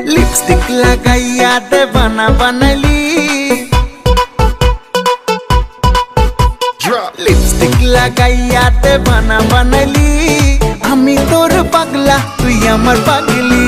Lipstick लगाइया देवाना बनली, lipstick लगाइया देवाना बनली। आमी तोर पागला तुई आमार पागली,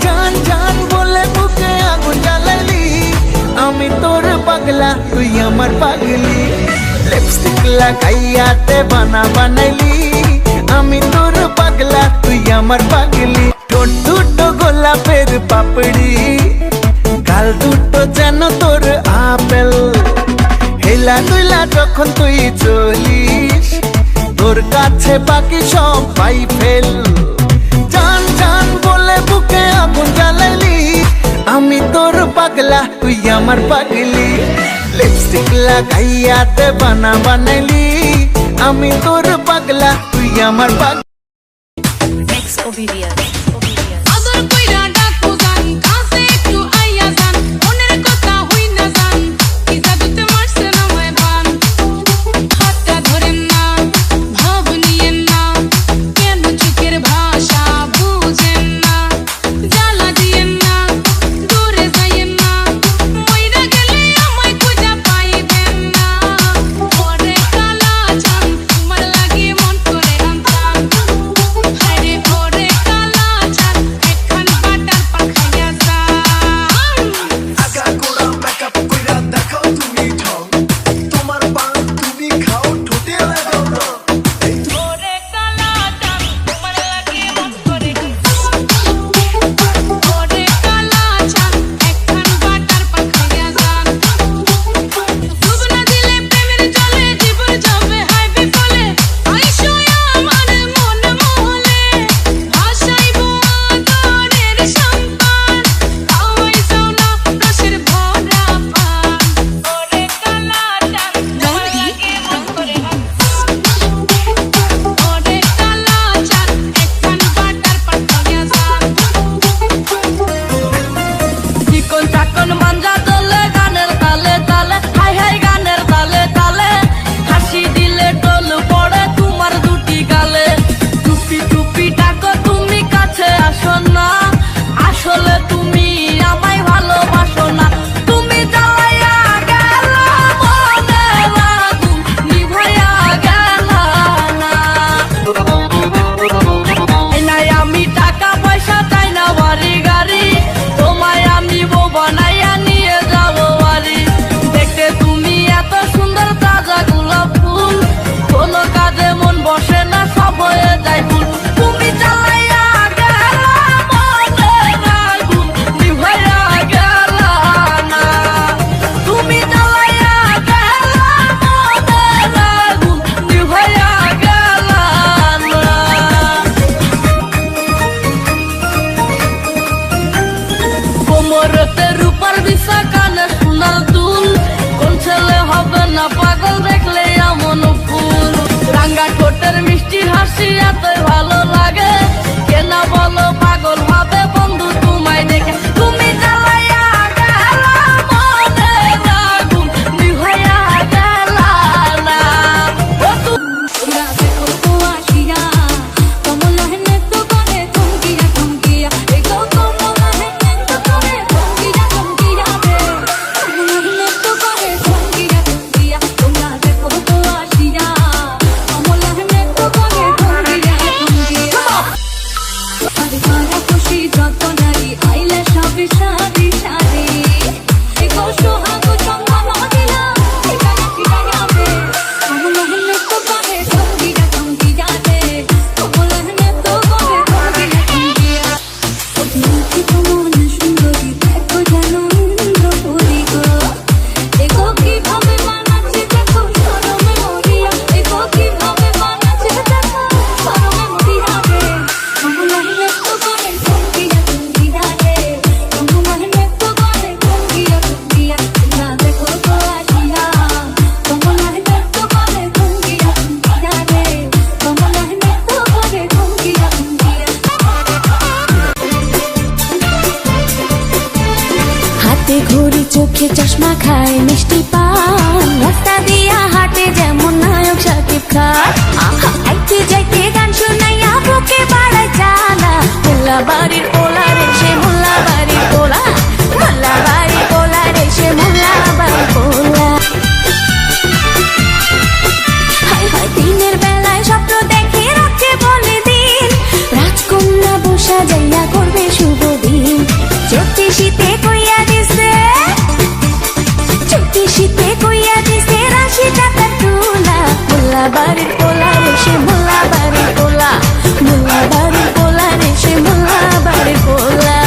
जान जान बोले बुके आगुन জ্বালাইলি। आमी तोर पागला तुई आमार पागली, लिपस्टिक लगाइया देवाना बनली। आमी तोर पागला तुई आमार पागली। ঠোঁট দুটো গোলাপের পাপড়ি, গাল দুটো যেন তোর আপেল। হেলা দুইলা যখন তুই চলিস, তোর কাছে বাকি সবাই ফেল। জান জান বলে বুকে আগুন জ্বালাইলি। আমি তোর পাগলা তুই আমার পাগলি, লিপস্টিক লাগাইয়া দেবানা বানাইলি। আমি তোর পাগলা তুই আমার পাগলি। পাগল দেখলে এমন ফুল, রাঙ্গা ঠোঁটের মিষ্টি হাসি এতই ভালো লাগে। কেনা বলো পাগল হবে বন্ধু তোমায় দেখে। তুমি জ্বালাইয়া গেলা মনের আগুন নিভাইয়া গেলা না। তোমরা দেখো তো আসিয়া, কমলা হেনে তো করে থমকিয়া থমকিয়া। এই গো কমলা হেনে তো করে থমকিয়া থমকিয়া রে, কমলা হেনে তো করে থমকিয়া থমকিয়া। তোমরা দেখো তো আসিয়া, কমলা হেনে তো করে থমকিয়া থমকিয়া। আরে কারা খুশি যত নারী আইলে সবে সারি সারি। এই গো সোহাগ চন্দা নদিলা ঠিকানা ঠিকানা রে, কমলা হেনে তো করে থমকিয়া থমকিয়া রে, কমলা হেনে তো করে থমকিয়া থমকিয়া। অতি কমল সুন্দরী দেখো যেন ইন্দ্রপুরী গো। এগো কিভাবে বানাচ্ছে দেখো শরমে মরিয়া। এগো কিভাবে বানাচ্ছে দেখো শরমে মরিয়া রে, কমলা হেনে তো করে থমকিয়া থমকিয়া রে, কমলা হেনে তো করে থমকিয়া থমকিয়া। তোমরা দেখো তো আসিয়া, কমলা হেনে তো করে থমকিয়া থমকিয়া রে, কমলা হেনে তো করে থমকিয়া থমকিয়া। হাতে ঘড়ি চোখে চশমা খায় মিষ্টি পান, রাস্তা দিয়া হাটে যেমন নায়ক শাকিব খান। আইতে যাইতে গান শোনাইয়া বুকে বাড়ায় জ্বালা। মোল্লা বাড়ির পোলা রে সে মোল্লা বাড়ির পোলা, মোল্লা বাড়ির পোলা রে সে মোল্লা বাড়ির পোলা। হায় হায় দিনের বেলায় স্বপ্ন দেখে রাতে বলে দিন, রাজকন্যা বসা যাইয়া করবে শুভ দিন। জ্যোতিষীতে কইয়া দিছে, জ্যোতিষীতে কইয়া দিছে 80 টাকার তুলা। মোল্লা বাড়ির পোলা রে সে মোল্লা বাড়ির পোলা, মোল্লা বাড়ির পোলা রে সে মোল্লা বাড়ির পোলা।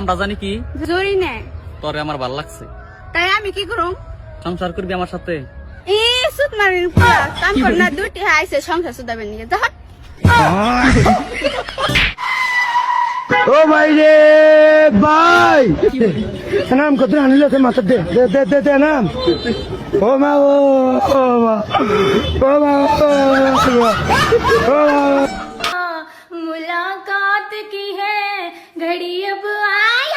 নামটা জানি কি? জরি নে তোরে আমার ভাল লাগছে। তাই আমি কি করুম? সংসার করবি আমার সাথে? সুত মারিন পুরা কাম কর না, দুটি আইছে সংসার সুদাবে নিয়ে যা। ও ভাই রে ভাই, নাম কত আনিল মাথা দে দে দে দে দে নাম। ও মা ও মা ও মা ও मुलाकात की है घड़ी अब आई